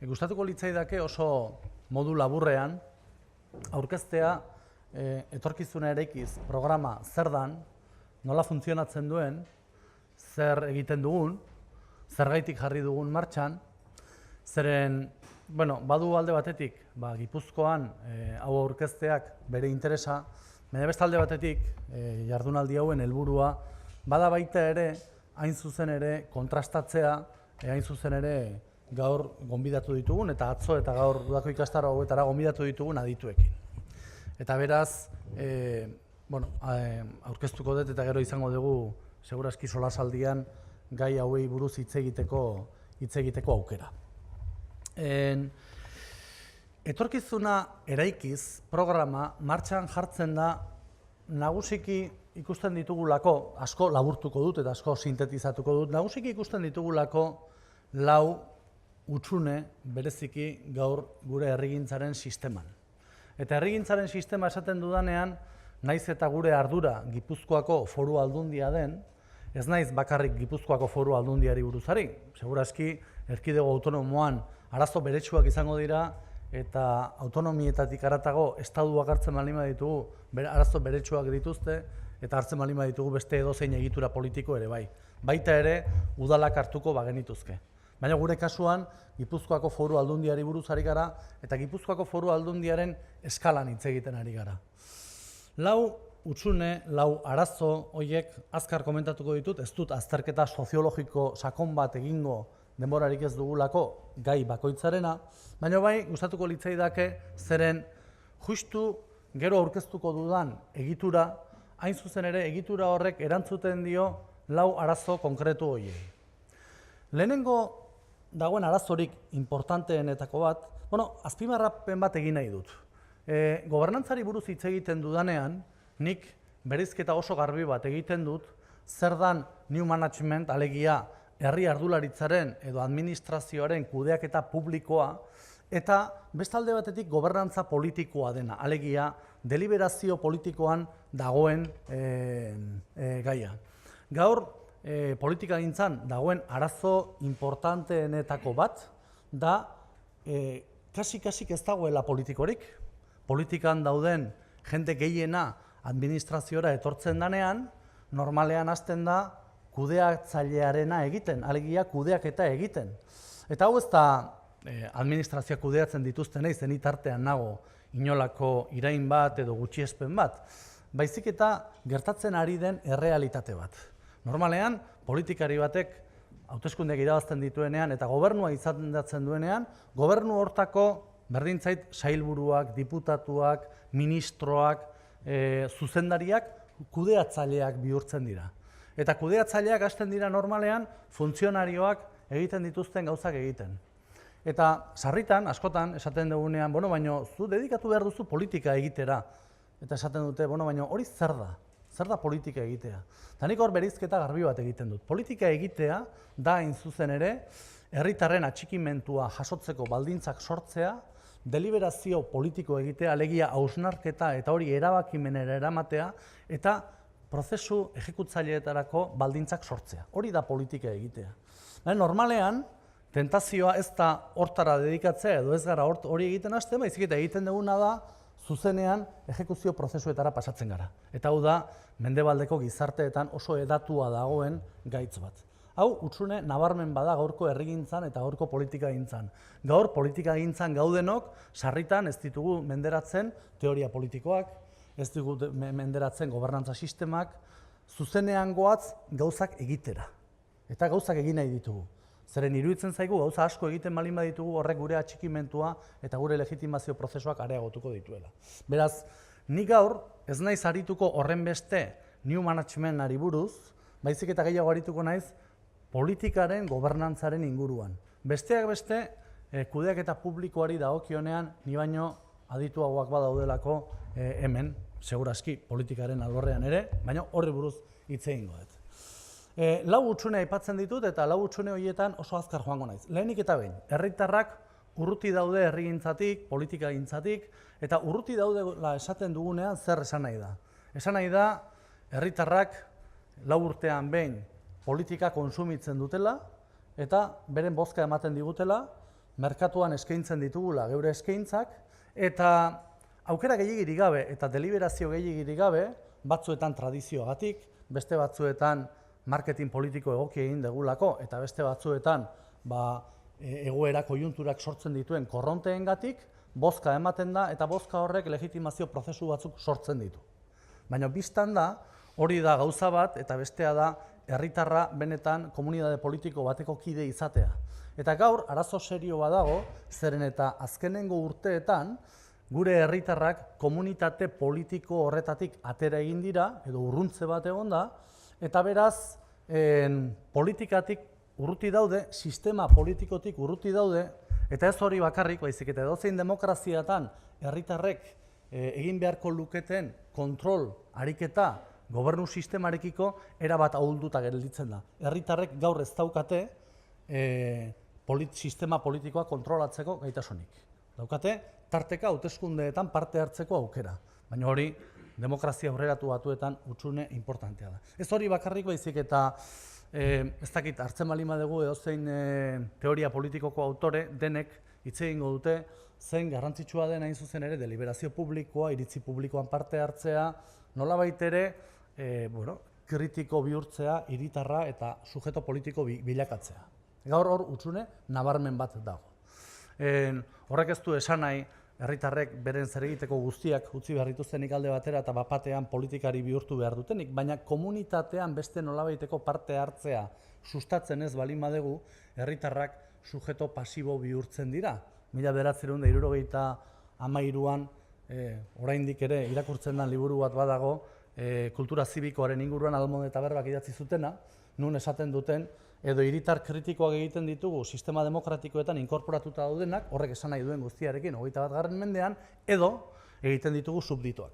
Gustatuko litzaidake oso modu laburrean aurkeztea etorkizuna eraikiz programa zer dan, nola funtzionatzen duen, zer egiten dugun, zergaitik jarri dugun martxan, zeren, badu alde batetik, Gipuzkoan hau aurkezteak bere interesa, baina beste alde batetik jardunaldi hauen helburua bada baita ere, hain zuzen ere kontrastatzea, hain zuzen ere gaur gonbidatu ditugun, eta atzo eta gaur udako ikastaro hauetara gonbidatu ditugun adituekin. Eta beraz, aurkeztuko dut eta gero izango dugu, segurazki solasaldian, gai hauei buruz hitz egiteko aukera. Etorkizuna eraikiz programa martxan jartzen da nagusiki ikusten ditugulako, asko laburtuko dut eta asko sintetizatuko dut, nagusiki ikusten ditugulako lau hutsune bereziki gaur gure herrigintzaren sisteman. Eta herrigintzaren sistema esaten dudanean, naiz eta gure ardura Gipuzkoako Foru Aldundia den, ez naiz bakarrik Gipuzkoako Foru Aldundiari buruzari. Segurazki, erkidego autonomoan arazo beretsuak izango dira, eta autonomietatik haratago estatuak hartzen baldin baditugu, arazo beretsuak dituzte, eta hartzen baldin baditugu beste edozein egitura politiko ere bai. Baita ere, udalak hartuko bagenituzke. Baina gure kasuan, Gipuzkoako Foru Aldundiari buruz ari gara, eta Gipuzkoako Foru Aldundiaren eskalan hitz egiten ari gara. Lau hutsune, lau arazo horiek azkar komentatuko ditut, ez dut azterketa soziologiko sakon bat egingo denborarik ez dugulako gai bakoitzarena, baina bai gustatuko litzaidake zeren justu gero aurkeztuko dudan egitura, hain zuzen ere egitura horrek erantzuten dio lau arazo konkretu horiei. Lehenengo dagoen arazorik importanteenetako bat, azpimarrapen bat egin nahi dut. Gobernantzari buruz hitz egiten dudanean, nik bereizketa oso garbi bat egiten dut, zer dan new management, alegia herri ardularitzaren edo administrazioaren kudeaketa publikoa, eta bestalde batetik gobernantza politikoa dena, alegia deliberazio politikoan dagoen gaia. Gaur, politikagintzan dagoen arazo importanteenetako bat da kasik ez dagoela politikorik. Politikan dauden jende gehiena administraziora etortzen danean, normalean hasten da kudeatzailearena egiten, alegia kudeaketa egiten. Eta hau ez da administrazioa kudeatzen dituztenei zenitartean nago inolako irain bat edo gutxiespen bat, baizik eta gertatzen ari den errealitate bat. Normalean, politikari batek hauteskundeak irabazten dituenean eta gobernua izendatzen duenean, gobernu hortako berdintzait sailburuak, diputatuak, ministroak, zuzendariak, kudeatzaileak bihurtzen dira. Eta kudeatzaileak hasten dira normalean funtzionarioak egiten dituzten gauzak egiten. Eta sarritan, askotan, esaten dugunean, baina zu dedikatu behar duzu politika egitera. Eta esaten dute, baina hori zer da? Zer da politika egitea? Eta nik hor bereizketa garbi bat egiten dut. Politika egitea da hain zuzen ere, herritarren atxikimentua jasotzeko baldintzak sortzea, deliberazio politiko egitea, alegia hausnarketa eta hori erabakimenera eramatea, eta prozesu ejekutzaileetarako baldintzak sortzea. Hori da politika egitea. Normalean, tentazioa ez da hortara dedikatzea edo ez gara hori egiten hasten, baizik eta egiten duguna da, zuzenean ejekuzio prozesuetara pasatzen gara. Eta hau da, mendebaldeko gizarteetan oso edatua dagoen gaitz bat. Hau, hutsune nabarmen bada gaurko herrigintzan eta gaurko politikagintzan. Gaur politikagintzan gaudenok, sarritan ez ditugu menderatzen teoria politikoak, ez ditugu menderatzen gobernantza sistemak, zuzenean goatz gauzak egitera. Eta gauzak egin nahi ditugu. Zeren iruditzen zaigu gauza asko egiten baldin baditugu horrek gure atxikimentua eta gure legitimazio prozesuak areagotuko dituela. Beraz, nik gaur ez naiz arituko horren beste new managementari buruz, baizik eta gehiago arituko naiz politikaren gobernantzaren inguruan. Besteak beste, kudeaketa publikoari dagokionean ni baino adituagoak badaudelako hemen, segurazki politikaren alorrean ere, baina horri buruz hitz egingo dut. Lau hutsune aipatzen ditut eta lau hutsune horietan oso azkar joango naiz. Lehenik eta behin, herritarrak urruti daude herrigintzatik, politikagintzatik, eta urruti daudela esaten dugunean zer esan nahi da. Esan nahi da, herritarrak 4 urtean behin politika kontsumitzen dutela, eta beren bozka ematen digutela, merkatuan eskaintzen ditugula geure eskaintzak, eta aukera gehiegirik gabe eta deliberazio gehiegirik gabe, batzuetan tradizioagatik, beste batzuetan marketing politiko egoki egin degulako, eta beste batzuetan egoera koiunturak sortzen dituen korronteengatik, bozka ematen da, eta bozka horrek legitimazio prozesu batzuk sortzen ditu. Baina bistan da, hori da gauza bat, eta bestea da herritarra benetan komunitate politiko bateko kide izatea. Eta gaur, arazo serio badago, zeren eta azkenengo urteetan, gure herritarrak komunitate politiko horretatik atera egin dira, edo urruntze bat egon da, eta beraz, politikatik urruti daude, sistema politikotik urruti daude, eta ez hori bakarrik, baizik eta edozein demokraziatan herritarrek egin beharko luketen kontrol ariketa gobernu sistemarekiko erabat ahulduta gelditzen da. Herritarrek gaur ez daukate sistema politikoa kontrolatzeko gaitasunik. Daukate, tarteka hauteskundeetan parte hartzeko aukera, baina hori demokrazia aurreratu batuetan hutsune importantea da. Ez hori bakarrik, baizik eta ez dakit hartzen baldin badugu edozein teoria politikoko autore denek hitz egingo dute zein garrantzitsua den hain zuzen ere deliberazio publikoa, iritzi publikoan parte hartzea, nolabait ere kritiko bihurtzea, hiritarra eta sujeto politiko bilakatzea. Gaur hor hutsune nabarmen bat dago. Horrek ez du esan nahi herritarrek beren zer egiteko guztiak utzi behar dituztenik alde batera eta bapatean politikari bihurtu behar dutenik, baina komunitatean beste nolabaiteko parte hartzea sustatzen ez baldin badegu, herritarrak sujeto pasibo bihurtzen dira. 1973an oraindik ere irakurtzen den liburu bat badago, kultura zibikoaren inguruan Almonte eta Berbak idatzi zutena, nun esaten duten, edo hiritar kritikoak egiten ditugu sistema demokratikoetan inkorporatuta daudenak, horrek esan nahi duen guztiarekin 21. mendean, edo egiten ditugu subditoak.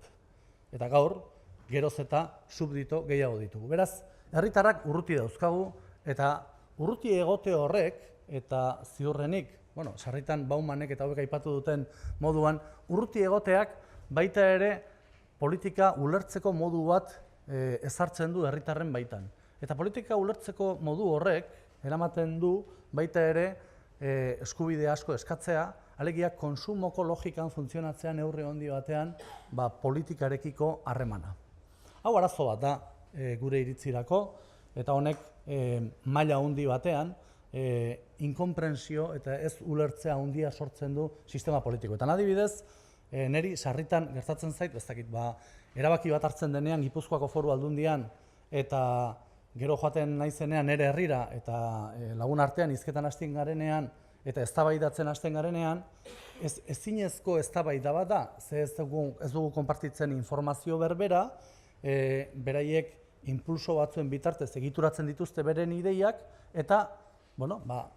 Eta gaur, geroz eta subdito gehiago ditugu. Beraz, herritarrak urruti dauzkagu, eta urruti egote horrek, eta ziurrenik, sarritan Baumanek eta hauek aipatu duten moduan, urruti egoteak baita ere politika ulertzeko modu bat ezartzen du herritarren baitan. Eta politika ulertzeko modu horrek eramaten du baita ere eskubide asko eskatzea, alegia konsumoko logikan funtzionatzea neurri handi batean politikarekiko harremana. Hau arazo bat da gure iritzirako, eta honek maila handi batean inkonprensio eta ez ulertzea handia sortzen du sistema politikoetan. Adibidez, niri sarritan gertatzen zait, ez dakit, erabaki bat hartzen denean Gipuzkoako Foru Aldundian eta gero joaten naizenean nire herrira eta lagun artean hizketan hasten garenean eta eztabaidatzen hasten garenean, ezinezko eztabaida bat da, ze ez dugu konpartitzen informazio berbera, beraiek impulso batzuen bitartez egituratzen dituzte beren ideiak, eta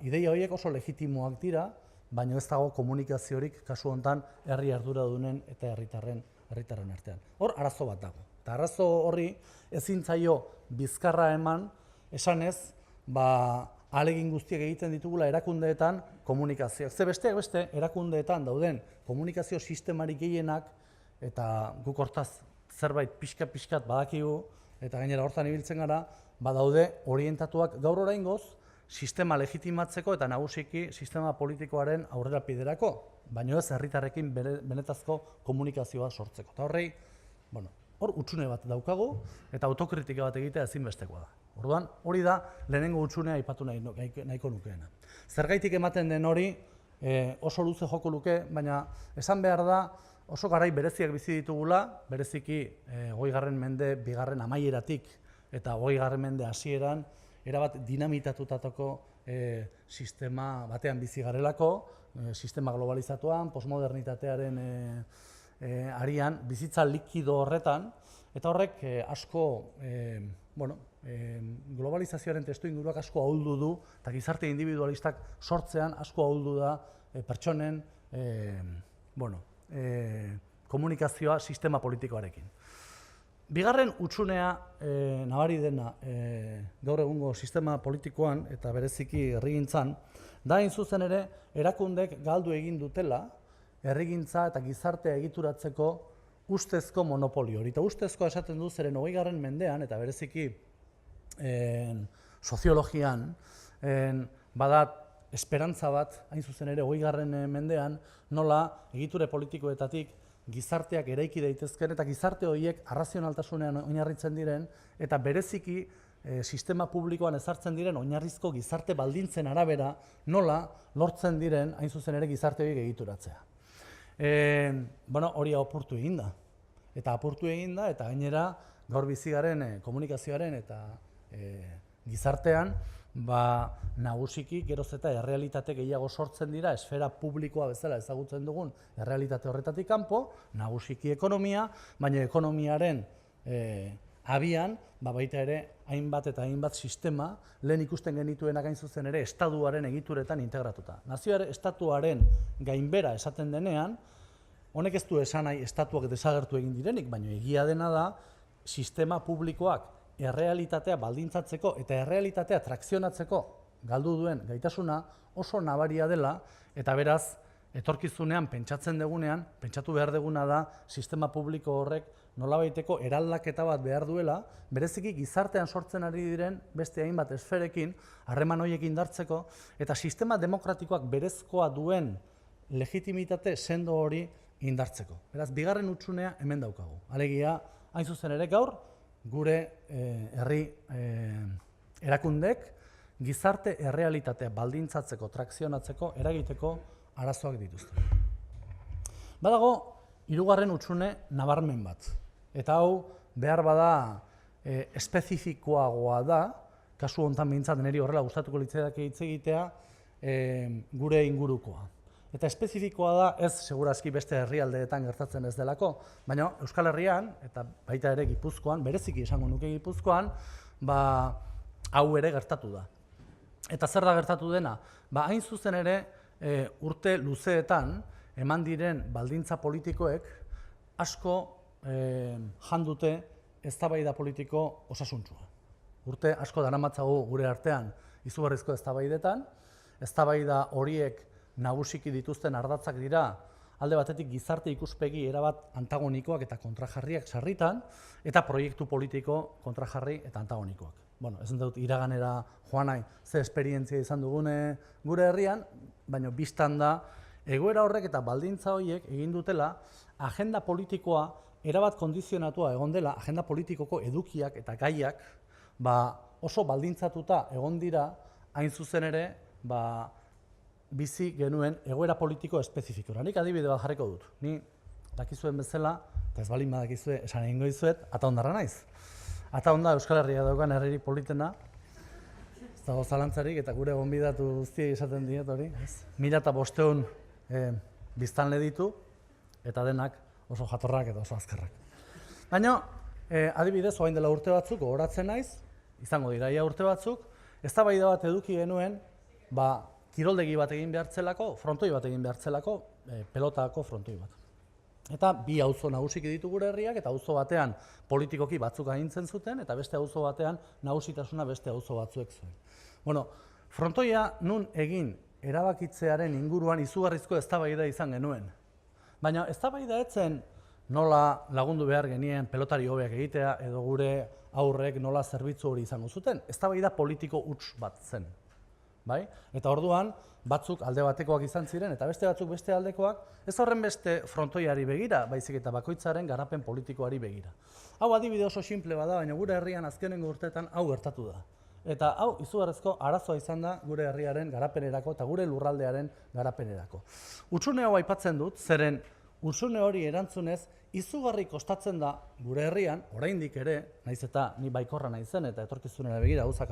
ideia horiek oso legitimoak dira, baina ez dago komunikaziorik kasu honetan herri arduradunen eta herritarren artean. Hor arazo bat dago. Eta arazo horri ezin zaio bizkarra eman, esanez, ahalegin guztiak egiten ditugula erakundeetan komunikazioak. Ze besteak beste erakundeetan dauden komunikazio sistemarik gehienak, eta guk hortaz zerbait pixkat badakigu, eta gainera hortan ibiltzen gara, badaude orientatuak gaur oraingoz, sistema legitimatzeko eta nagusiki sistema politikoaren aurrerapiderako, baina ez herritarrekin benetazko komunikazioa sortzeko. Eta horrei, hor hutsune bat daukagu eta autokritika bat egitea ezinbestekoa da. Orduan, hori da lehenengo hutsunea aipatu nahiko nukeena. Zergaitik ematen den hori oso luze joko luke, baina esan behar da oso garai bereziak bizi ditugula, bereziki 20. mende 2. amaieratik eta 20. mende hasieran, erabat dinamitatutako sistema batean bizi garelako, sistema globalizatuan, postmodernitatearen arian, bizitza likido horretan, eta horrek asko, globalizazioaren testuinguruak asko ahuldu du, eta gizarte individualistak sortzean asko ahuldu da pertsonen komunikazioa sistema politikoarekin. Bigarren hutsunea nabari dena gaur egungo sistema politikoan eta bereziki herrigintzan, da hain zuzen ere erakundek galdu egin dutela herrigintza eta gizartea egituratzeko ustezko monopolio hori. Eta ustezkoa esaten du zeren 20. mendean eta bereziki soziologian bada esperantza bat, hain zuzen ere, 20. mendean, nola egiture politikoetatik gizarteak eraiki daitezken eta gizarte horiek arrazionaltasunean oinarritzen diren eta bereziki sistema publikoan ezartzen diren oinarrizko gizarte baldintzen arabera nola lortzen diren hain zuzen ere gizarte horiek egituratzea. Hori apurtu egin da. Eta apurtu egin da eta gainera gaur bizi garen komunikazioaren eta gizartean nagusiki geroz eta errealitate gehiago sortzen dira esfera publikoa bezala ezagutzen dugun errealitate horretatik kanpo, nagusiki ekonomia, baina ekonomiaren abian, baita ere hainbat eta hainbat sistema lehen ikusten genituenak hain zuzen ere estatuaren egituretan integratuta. Nazioare estatuaren gainbera esaten denean, honek ez du esan nahi estatuak desagertu egin direnik, baina egia dena da sistema publikoak errealitatea baldintzatzeko eta errealitatea trakzionatzeko galdu duen gaitasuna oso nabaria dela eta beraz, etorkizunean pentsatzen dugunean, pentsatu behar duguna da sistema publiko horrek nolabaiteko eraldaketa bat behar duela, bereziki gizartean sortzen ari diren beste hainbat esferekin harreman horiek indartzeko eta sistema demokratikoak berezkoa duen legitimitate sendo hori indartzeko. Beraz, bigarren hutsunea hemen daukagu. Alegia, hain zuzen ere gaur, gure herri erakundek gizarte errealitatea baldintzatzeko, trakzionatzeko, eragiteko arazoak dituzte. Badago, hirugarren hutsune nabarmen bat. Eta hau, behar bada espezifikoagoa da, kasu honetan behintzat niri horrela gustatuko litzaidake hitz egitea, gure ingurukoa. Eta espezifikoa da, ez segurazki beste herrialdeetan gertatzen ez delako, baina Euskal Herrian, eta baita ere Gipuzkoan, bereziki esango nuke Gipuzkoan, hau ere gertatu da. Eta zer da gertatu dena? Hain zuzen ere, urte luzeetan, eman diren baldintza politikoek, asko jandute eztabaida politiko osasuntsua. Urte asko daramatzagu gure artean izugarrizko eztabaidetan, eztabaida horiek nagusiki dituzten ardatzak dira, alde batetik gizarte ikuspegi erabat antagonikoak eta kontrajarriak sarritan, eta proiektu politiko kontrajarri eta antagonikoak. Ez dut iraganera joan nahi ze esperientzia izan dugune gure herrian, baina bistan da, egoera horrek eta baldintza horiek egin dutela, agenda politikoa erabat kondizionatua egon dela, agenda politikoko edukiak eta gaiak oso baldintzatuta egon dira, hain zuzen ere, bizi genuen egoera politiko espezifikora. Nik adibide bat jarriko dut. Ni dakizuen bezala, eta ez balin badakizue esan egingo dizuet, Ataondarra naiz. Ataonda Euskal Herria daukan herririk politena, ez dago zalantzarik eta gure gonbidatu guztiei esaten diet hori. 1500 biztanle ditu eta denak oso jatorrak eta oso azkarrak. Baina, adibidez, orain dela urte batzuk, gogoratzen naiz, izango dira ia urte batzuk, eztabaida bat eduki genuen, kiroldegi bat egin behartzelako, frontoi bat egin behartzelako, pelotako frontoi bat. Eta bi auzo nagusiki ditu gure herriak, eta auzo batean politikoki batzuk agintzen zuten, eta beste auzo batean nagusitasuna beste auzo batzuek zuen. Frontoia nun egin erabakitzearen inguruan izugarrizko eztabaida izan genuen. Baina eztabaida etzen nola lagundu behar genien pelotari hobeak egitea, edo gure aurrek nola zerbitzu hori izango zuten. Eztabaida politiko huts bat zen. Eta orduan, batzuk alde batekoak izan ziren, eta beste batzuk beste aldekoak, ez horren beste frontoiari begira, baizik eta bakoitzaren garapen politikoari begira. Hau adibide oso simple bada, baina gure herrian azkenengo urteetan hau gertatu da. Eta hau izugarrizko arazoa izan da gure herriaren garapenerako eta gure lurraldearen garapenerako. Hutsune hau aipatzen dut, zeren hutsune hori erantzunez, izugarri kostatzen da gure herrian, oraindik ere, naiz eta ni baikorra naizen eta etorkizunera begira gauzak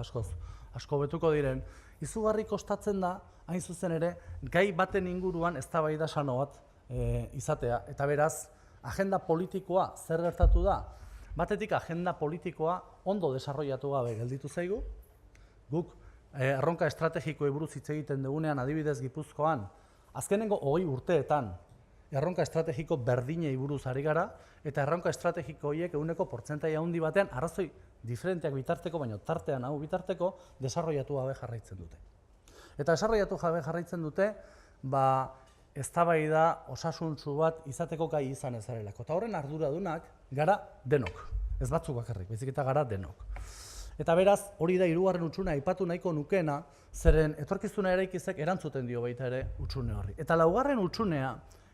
asko betuko diren, izugarri kostatzen da, hain zuzen ere, gai baten inguruan eztabaida sano bat izatea. Eta beraz, agenda politikoa zer gertatu da? Batetik agenda politikoa ondo desarrollatu gabe gelditu zaigu. Guk erronka estrategikoei buruz hitz egiten dugunean adibidez Gipuzkoan, azkenengo 20 urteetan erronka estrategiko berdinei buruz ari gara, eta erronka estrategiko horiek ehuneko portzentaia handi batean arrazoi diferenteak bitarteko, baina tartean hau bitarteko, desarrollatu gabe jarraitzen dute. Eta desarrollatu gabe jarraitzen dute, eztabaida osasuntsu bat izateko gai izan ezarelako. Eta horren arduradunak gara denok, ez batzuk bakarrik, baizik eta gara denok. Eta beraz, hori da hirugarren hutsune aipatu nahiko nukeena, zeren etorkizuna eraikizek erantzuten dio baita ere hutsune horri. Eta laugarren hutsunea,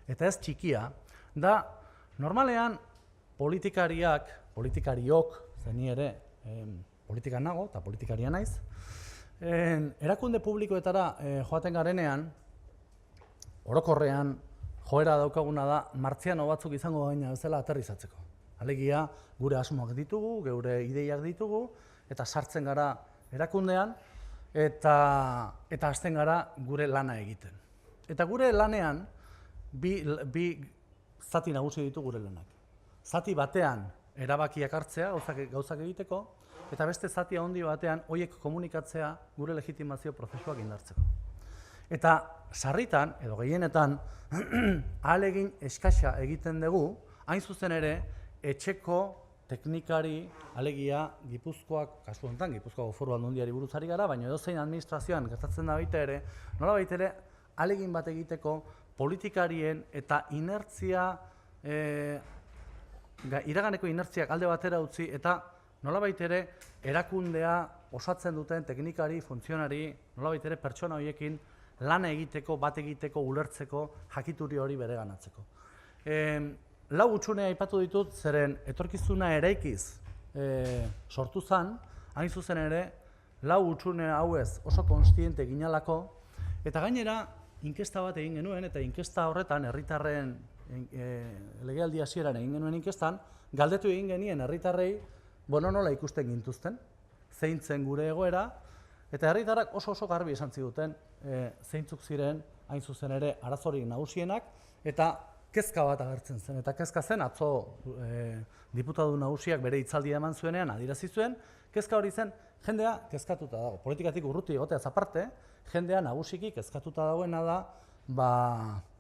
eta ez txikia, da normalean politikariok, zeni ere politikan nago eta politikaria naiz, erakunde publikoetara joaten garenean, orokorrean joera daukaguna da martziano batzuk izango gaina bezala aterrizatzeko. Alegia, gure asmoak ditugu, gure ideiak ditugu, eta sartzen gara erakundean, eta hasten gara gure lana egiten. Eta gure lanean, bi zati nagusi ditu gure lanak. Zati batean erabakiak hartzea, gauzak egiteko, eta beste zati handi batean horiek komunikatzea gure legitimazio prozesuak indartzeko. Eta sarritan, edo gehienetan, ahalegin eskasa egiten dugu, hain zuzen ere, etxeko teknikari, alegia, Gipuzkoak, kasu honetan, Gipuzkoako Foru Aldundiari buruz ari gara, baina edozein administrazioan gertatzen da baita ere, nolabait ere, ahalegin bat egiteko politikarien eta inertzia, iraganeko inertziak alde batera utzi, eta nolabait ere, erakundea osatzen duten teknikari, funtzionari, nolabait ere, pertsona horiekin lana egiteko, bat egiteko, ulertzeko, jakituri hori bereganatzeko. Lau hutsunea aipatu ditut, zeren etorkizuna eraikiz sortu zen, hain zuzen ere, lau hutsune hauez oso konstiente ginalako, eta gainera, inkesta bat egin genuen, eta inkesta horretan, herritarren legealdi hasieran egin genuen inkestan, galdetu egin genien herritarrei, nola ikusten gintuzten, zein zen gure egoera, eta herritarrak oso garbi esan ziguten, zeintzuk ziren, hain zuzen ere, arazorik nagusienak, eta kezka bat agertzen zen, eta kezka zen atzo diputatu nagusiak bere hitzaldia eman zuenean adierazi zuen, kezka hori zen jendea kezkatuta dago. Politikatik urruti egoteaz aparte, jendea nagusiki kezkatuta dagoena da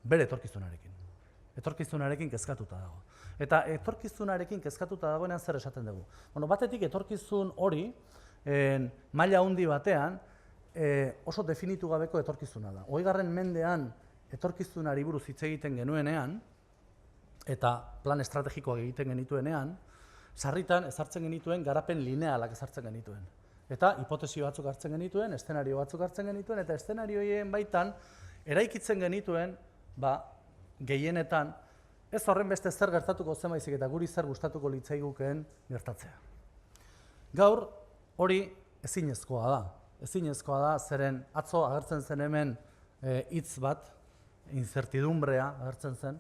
bere etorkizunarekin. Etorkizunarekin kezkatuta dago. Eta etorkizunarekin kezkatuta dagoenean zer esaten dugu. Batetik etorkizun hori maila handi batean oso definitu gabeko etorkizuna da. 20. mendean etorkizunari buruz hitz egiten genuenean, eta plan estrategikoak egiten genituenean, sarritan ezartzen genituen garapen linealak ezartzen genituen. Eta hipotesi batzuk hartzen genituen, eszenario batzuk hartzen genituen, eta eszenarioen baitan eraikitzen genituen, gehienetan, ez horren beste zer gertatuko zen baizik eta guri zer gustatuko litzaigukeen gertatzea. Gaur hori ezinezkoa da. Ezinezkoa da, zeren atzo agertzen zen hemen hitz bat, incertidumbrea agertzen zen,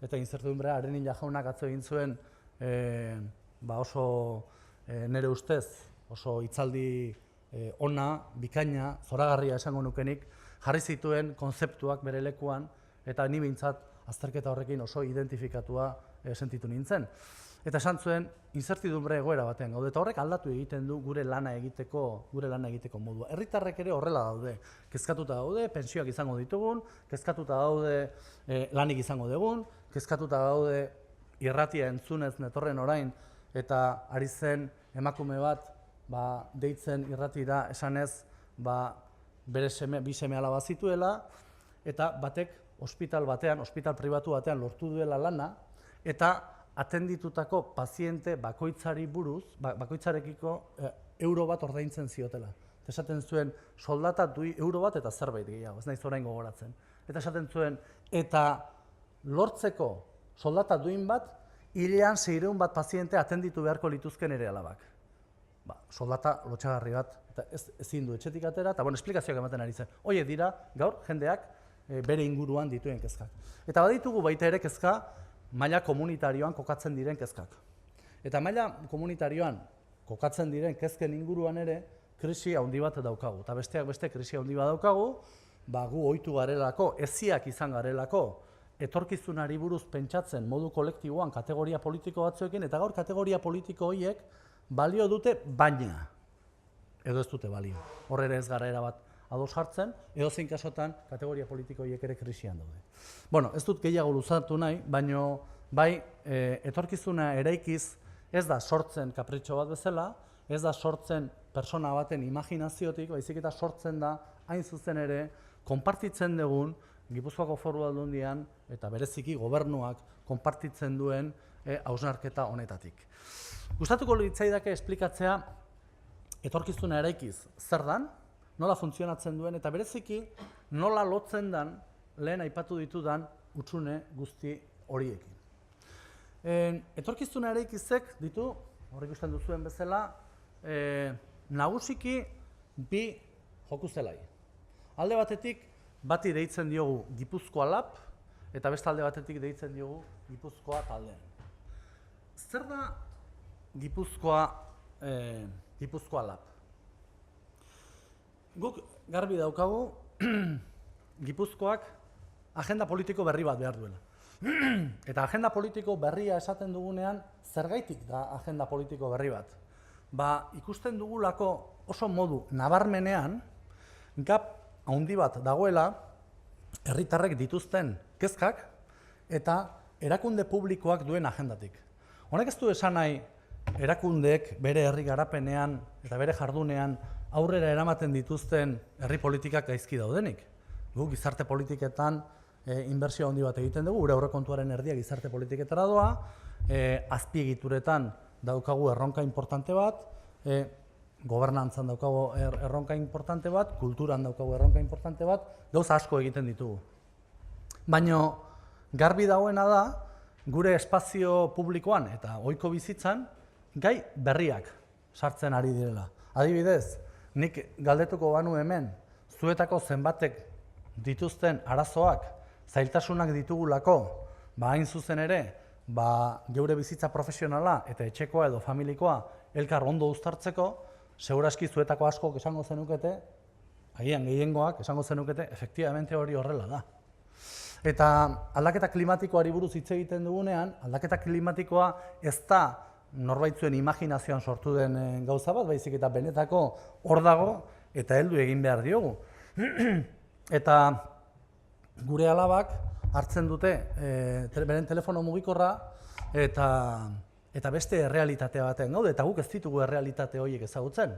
eta incertidumbrea Arenilla jaunak atzo egin zuen oso nire ustez, oso hitzaldi ona, bikaina, zoragarria esango nukenik, jarri zituen konzeptuak bere lekuan, eta ni behintzat azterketa horrekin oso identifikatua sentitu nintzen. Eta esan zuen, incertidumbre egoera batean gaude, eta horrek aldatu egiten du gure lana egiteko modua. Herritarrek ere horrela daude, kezkatuta daude, pentsioak izango ditugun, kezkatuta daude lanik izango dugun, kezkatuta daude irratia entzunez netorren orain, eta ari zen emakume bat deitzen irratira esanez bere bi seme alaba zituela, eta batek ospital pribatu batean lortu duela lana, eta atenditutako paziente bakoitzari buruz, bakoitzarekiko euro bat ordaintzen ziotela. Esaten zuen, soldata dui euro bat eta zerbait gehiago, ez naiz orain gogoratzen. Eta esaten zuen, eta lortzeko soldata duin bat, hilean 600 bat paziente atenditu beharko lituzken ere alabak. Soldata lotxagarri bat, eta ezin du etxetik atera, eta esplikazioak ematen ari zen. Horiek dira, gaur, jendeak bere inguruan dituen kezkak. Eta baditugu baita ere kezka, maila komunitarioan kokatzen diren kezkak. Eta maila komunitarioan kokatzen diren kezken inguruan ere, krisi handi bat daukagu. Eta besteak beste krisi handi bat daukagu, gu ohitu garelako, eziak izan garelako, etorkizunari buruz pentsatzen modu kolektiboan kategoria politiko batzuekin, eta gaur kategoria politiko horiek balio dute baina. Edo ez dute balio. Horre ere ez gara erabat ados jartzen, edozein kasotan kategoria politiko horiek ere krisian daude. Ez dut gehiago luzatu nahi, baina bai etorkizuna eraikiz ez da sortzen kapritxo bat bezala, ez da sortzen persona baten imaginaziotik, baizik eta sortzen da hain zuzen ere konpartitzen dugun Gipuzkoako Foru Aldundian eta bereziki gobernuak konpartitzen duen hausnarketa honetatik. Gustatuko litzaidake esplikatzea etorkizuna eraikiz zer dan, nola funtzionatzen duen, eta bereziki nola lotzen dan lehen aipatu ditudan hutsune guzti horiekin. Etorkizuna eraikizek ditu, hor ikusten duzuen bezala, nagusiki bi joku zelai. Alde batetik, bati deitzen diogu Gipuzkoa Lab, eta beste alde batetik deitzen diogu Gipuzkoa Taldeen. Zer da Gipuzkoa Lab? Guk garbi daukagu Gipuzkoak agenda politiko berri bat behar duela. Eta agenda politiko berria esaten dugunean, zergaitik da agenda politiko berri bat? Ikusten dugulako oso modu nabarmenean, gap handi bat dagoela herritarrek dituzten kezkak eta erakunde publikoak duen agendatik. Honek ez du esan nahi erakundeek bere herri garapenean eta bere jardunean aurrera eramaten dituzten herri politikak gaizki daudenik. Guk gizarte politiketan inbertsio handi bat egiten dugu, gure aurrekontuaren erdia gizarte politiketara doa, azpiegituretan daukagu erronka importante bat, gobernantzan daukagu erronka importante bat, kulturan daukagu erronka importante bat, gauza asko egiten ditugu. Baina garbi dagoena da, gure espazio publikoan eta ohiko bizitzan, gai berriak sartzen ari direla. Adibidez, nik galdetuko banu hemen, zuetako zenbatek dituzten arazoak, zailtasunak ditugulako, hain zuzen ere, geure bizitza profesionala eta etxekoa edo familikoa elkar ondo uztartzeko, seguraski zuetako askok esango zenukete, agian gehiengoak esango zenukete, efektibamente hori horrela da. Eta aldaketa klimatikoari buruz hitz egiten dugunean, aldaketa klimatikoa ez da norbaitzuen imaginazioan sortu den gauza bat, baizik eta benetako hor dago eta heldu egin behar diogu. Eta gure alabak hartzen dute beren telefono mugikorra eta beste errealitate batean gaude, eta guk ez ditugu errealitate horiek ezagutzen.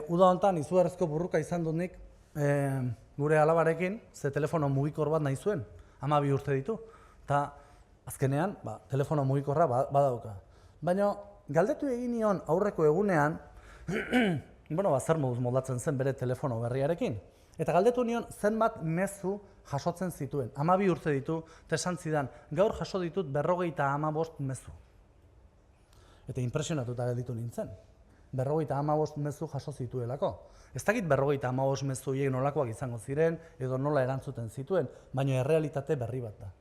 Uda honetan izugarrizko burruka izan dut nik gure alabarekin, ze telefono mugikor bat nahi zuen, 12 urte ditu, eta azkenean telefono mugikorra badauka. Baina galdetu egin nion aurreko egunean, zer moduz moldatzen zen bere telefono berriarekin, eta galdetu nion zenbat mezu jasotzen zituen. 12 urte ditu, eta esan zidan, gaur jaso ditut 55 mezu. Eta impresionatuta gelditu nintzen. 55 mezu jaso zituelako. Ez dakit 55 mezu horiek nolakoak izango ziren, edo nola erantzuten zituen, baina errealitate berri bat da.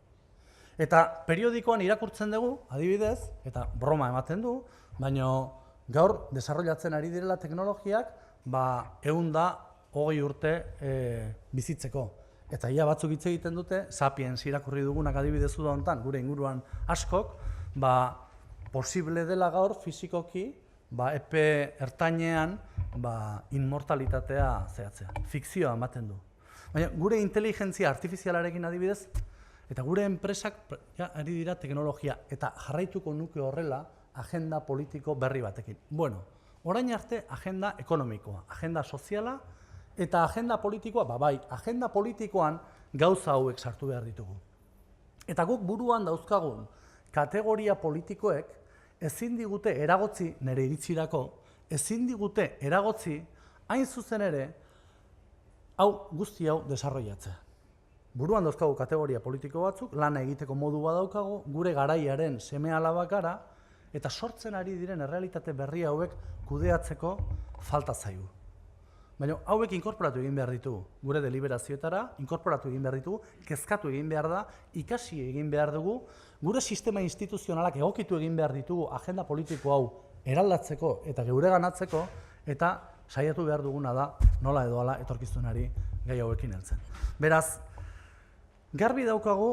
Eta periodikoan irakurtzen dugu, adibidez, eta broma ematen du, baina gaur desarrollatzen ari direla teknologiak, 120 urte bizitzeko. Eta ia batzuk hitz egiten dute, Sapiens irakurri dugunak adibidez da honetan, gure inguruan askok, posible dela gaur fizikoki, epe ertainean inmortalitatea zehatzea. Fikzioa ematen du. Baina gure inteligentzia artifizialarekin adibidez, eta gure enpresak ari dira teknologia, eta jarraituko nuke horrela agenda politiko berri batekin. Bueno, orain arte agenda ekonomikoa, agenda soziala, eta agenda politikoa, agenda politikoan gauza hauek sartu behar ditugu. Eta guk buruan dauzkagun kategoria politikoek ezin digute eragotzi, nire iritzirako, ezin digute eragotzi, hain zuzen ere, guzti hau desarrollatzea. Buruan dauzkagu kategoria politiko batzuk, lana egiteko modu badaukagu, gure garaiaren seme-alabak gara, eta sortzen ari diren errealitate berri hauek kudeatzeko falta zaigu. Baina hauek inkorporatu egin behar ditugu, gure deliberazioetara, inkorporatu egin behar ditugu, kezkatu egin behar da, ikasi egin behar dugu, gure sistema instituzionalak egokitu egin behar ditugu agenda politiko hau eraldatzeko eta geure ganatzeko, eta saiatu behar duguna da nola edo hala etorkizunari gai hauekin heltzen. Beraz, garbi daukagu,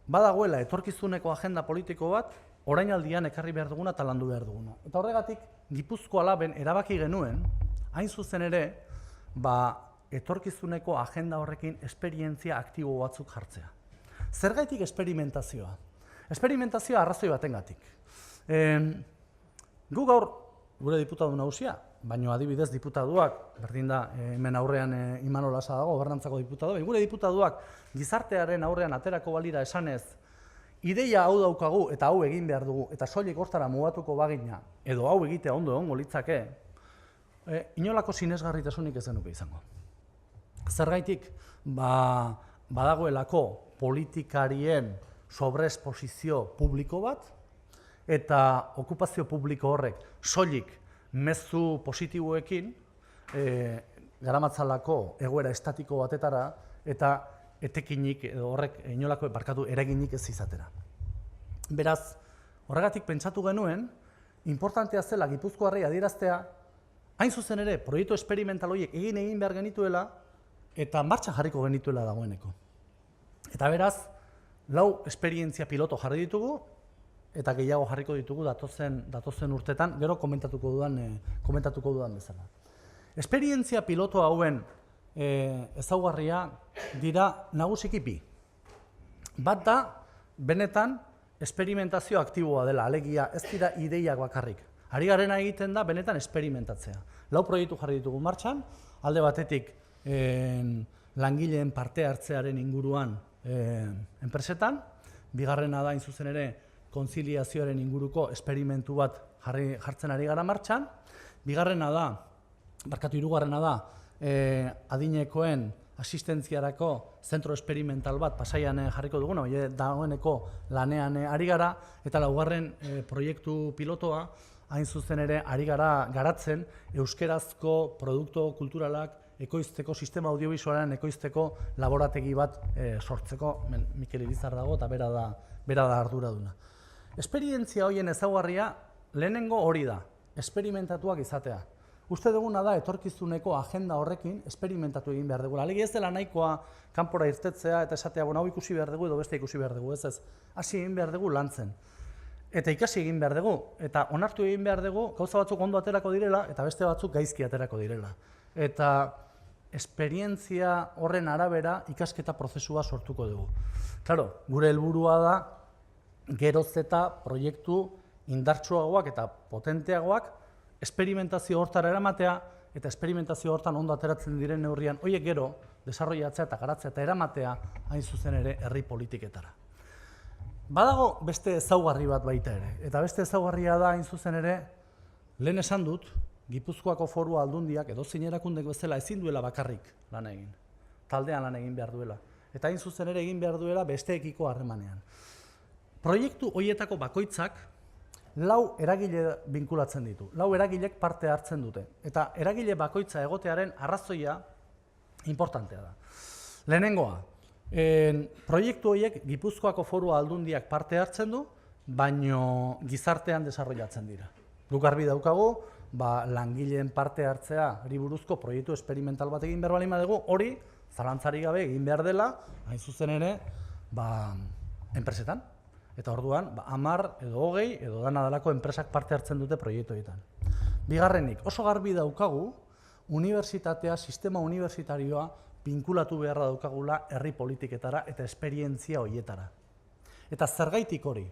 badagoela etorkizuneko agenda politiko bat, orainaldian ekarri behar duguna eta landu behar duguna. Eta horregatik, Gipuzkoa Laben erabaki genuen, hain zuzen ere, etorkizuneko agenda horrekin esperientzia aktibo batzuk jartzea. Zergaitik esperimentazioa? Esperimentazioa arrazoi batengatik. Gu gaur gure diputatu nagusia, baina adibidez diputatuak, berdin da hemen aurrean Imanol Asa dago, gobernantzako diputatu, gure diputatuak gizartearen aurrean aterako balira esanez, ideia hau daukagu eta hau egin behar dugu, eta soilik hortara mugatuko bagina, edo hau egitea ondo egongo litzake, inolako sinesgarritasunik ez genuke izango. Zergaitik, badagoelako politikarien sobreesposizio publiko bat, eta okupazio publiko horrek soilik mezu positiboekin garamatzalako egoera estatiko batetara eta etekinik horrek inolako eraginik ez izatera. Beraz, horregatik pentsatu genuen, importantea zela Gipuzkoarrei adieraztea, hain zuzen ere, proiektu esperimental horiek egin behar genituela eta martxan jarriko genituela dagoeneko. Eta beraz, 4 esperientzia piloto jarri ditugu, eta gehiago jarriko ditugu datozen urtetan, gero komentatuko dudan bezala. Esperientzia piloto hauen ezaugarria dira nagusiki bi. Bat da, benetan, esperimentazio aktiboa dela, alegia ez dira ideiak bakarrik. Ari garena egiten da, benetan esperimentatzea. 4 proiektu jarri ditugu martxan, alde batetik langileen parte hartzearen inguruan enpresetan, bigarrena da, zuzen ere, konziliazioaren inguruko esperimentu bat jartzen ari gara martxan, hirugarrena da, adinekoen asistentziarako zentro esperimental bat Pasaian jarriko dugu, dagoeneko lanean ari gara, eta 4. Proiektu pilotoa, hain zuzen ere, ari gara garatzen euskerazko produktu kulturalak ekoizteko, sistema audiovisualean ekoizteko laborategi bat sortzeko, Mikel Irizar dago eta bera da arduraduna. Esperientzia horien ezaugarria lehenengo hori da, esperimentatuak izatea. Uste duguna da etorkizuneko agenda horrekin esperimentatu egin behar dugu. Alegia ez dela nahikoa kanpora irtetzea eta esatea, hau ikusi behar dugu edo beste ikusi behar dugu, ez. Hasi egin behar dugu lantzen. Eta ikasi egin behar dugu, eta onartu egin behar dugu, gauza batzuk ondo aterako direla, eta beste batzuk gaizki aterako direla. Eta esperientzia horren arabera ikasketa prozesua sortuko dugu. Claro, gure helburua da, geroz eta proiektu indartsuagoak eta potenteagoak esperimentazio hortara eramatea, eta esperimentazio hortan ondo ateratzen diren neurrian, horiek gero, desarrollatzea eta garatzea eta eramatea, hain zuzen ere, herri politiketara. Badago beste ezaugarri bat baita ere, eta beste ezaugarria da, hain zuzen ere, lehen esan dut, Gipuzkoako Foru Aldundiak edozein erakundek bezala ezin duela bakarrik lan egin, taldean lan egin behar duela, eta hain zuzen ere egin behar duela besteekiko harremanean. Proiektu horietako bakoitzak 4 eragile binkulatzen ditu, 4 eragilek parte hartzen dute, eta eragile bakoitza egotearen arrazoia importantea da. Lehenengoa, proiektu horiek Gipuzkoako Foru Aldundiak parte hartzen du, baino gizartean desarrollatzen dira. Guk garbi daukagu, langileen parte hartzeari buruzko proiektu esperimental bat egin behar balima dugu, hori zalantzarik gabe egin behar dela, hain zuzen ere, enpresetan. Eta orduan, 10 edo 20 edo dana dalako enpresak parte hartzen dute proiektu horietan. Bigarrenik, oso garbi daukagu, unibertsitatea, sistema unibertsitarioa binkulatu beharra daukagula herri politiketara eta esperientzia horietara. Eta zergaitik hori?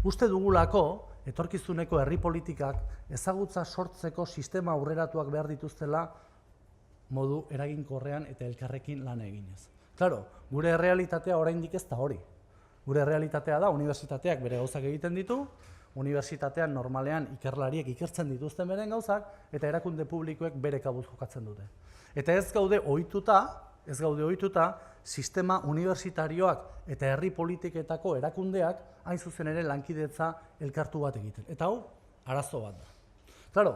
Uste dugulako, etorkizuneko herri politikak ezagutza sortzeko sistema aurreratuak behar dituztela modu eraginkorrean eta elkarrekin lan eginez. Claro, gure errealitatea oraindik ez da hori. Gure realitatea da, unibertsitateak bere gauzak egiten ditu, unibertsitatean normalean ikerlariek ikertzen dituzten beren gauzak, eta erakunde publikoek bere kabuz jokatzen dute. Eta ez gaude ohituta, sistema unibertsitarioak eta herri politiketako erakundeak hain zuzen ere lankidetza elkartu bat egiten. Eta hau, arazo bat da. Claro,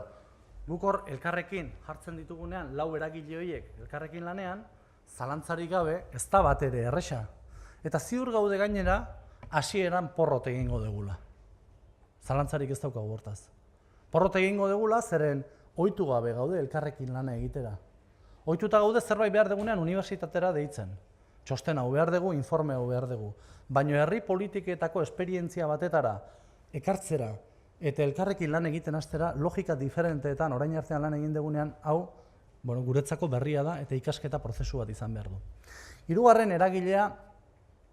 guk hor elkarrekin jartzen ditugunean, 4 eragile horiek elkarrekin lanean, zalantzarik gabe ez da bat ere erresa. Eta ziur gaude gainera, hasieran porrot egingo degula. Zalantzarik ez daukagu hortaz. Porrot egingo degula, zeren ohitu gabe gaude elkarrekin lana egitera. Ohituta gaude zerbait behar degunean unibertsitatera deitzen. Txosten hau behar dugu, informe hau behar dugu. Baina herri politiketako esperientzia batetara ekartzera eta elkarrekin lan egiten hastera, logika diferenteetan orain artean lan egin degunean, hau guretzako berria da eta ikasketa prozesu bat izan behar du. 3. eragilea,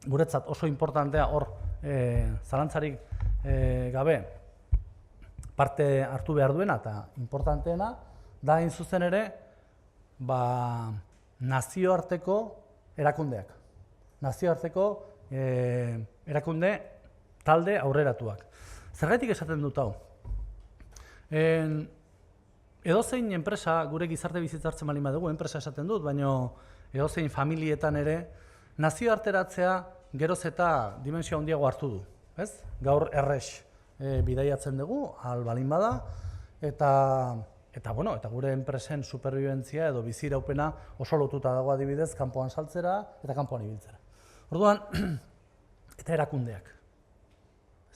guretzat oso importantea hor zalantzarik gabe parte hartu behar duena eta importanteena, da hain zuzen ere nazioarteko erakundeak. Nazioarteko erakunde talde aurreratuak. Zergatik esaten dut hau? edozein enpresa, gure gizarte bizitzartzen bali badugu, enpresa esaten dut, baina edozein familietan ere, nazioarteratzea geroz eta dimensio handiago hartu du. Ez? Gaur errex bidaiatzen dugu, ahal balin bada, eta gure enpresen superbibentzia edo biziraupena oso lotuta dago adibidez, kanpoan saltzera eta kanpoan ibiltzera. Orduan, eta erakundeak.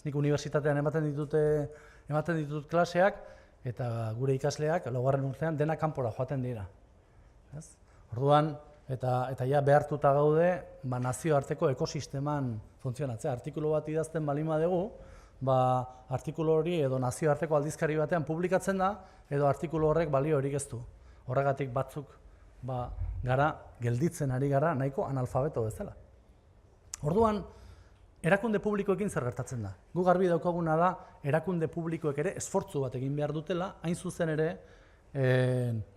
Nik unibertsitatean ematen ditut klaseak, eta gure ikasleak, laugarren urtean, dena kanpora joaten dira. Orduan, eta ja behartuta gaude, nazioarteko ekosisteman funtzionatzea. Artikulu bat idazten balin badugu, artikulu hori edo nazioarteko aldizkari batean publikatzen da, edo artikulu horrek balio horik ez du. Horregatik batzuk gelditzen ari gara nahiko analfabeto bezala. Orduan, erakunde publikoekin zer gertatzen da. Gu garbi daukaguna da, erakunde publikoek ere esfortzu bat egin behar dutela, hain zuzen ere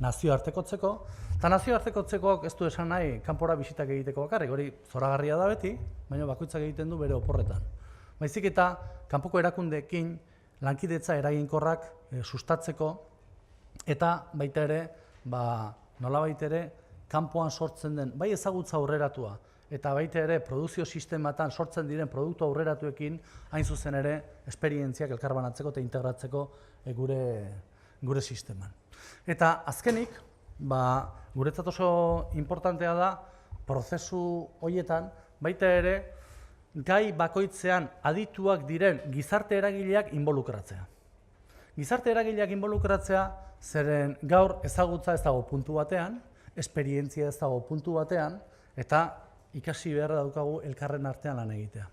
nazioartekotzeko. Eta nazioartekotzekoak ez du esan nahi kanpora bisitak egiteko bakarrik, hori zoragarria da beti, baina bakoitzak egiten du bere oporretan. Baizik eta kanpoko erakundeekin lankidetza eraginkorrak sustatzeko eta baita ere, nolabait ere, kanpoan sortzen den, bai ezagutza aurreratua, eta baita ere produkzio sistematan sortzen diren produktu aurreratuekin hain zuzen ere esperientziak elkarbanatzeko eta integratzeko gure sisteman. Eta azkenik, guretzat oso importantea da prozesu horietan baita ere gai bakoitzean adituak diren gizarte eragileak involukratzea. Gizarte eragileak involukratzea zeren gaur ezagutza ez dago puntu batean, esperientzia ez dago puntu batean, eta ikasi beharra daukagu elkarren artean lan egitea.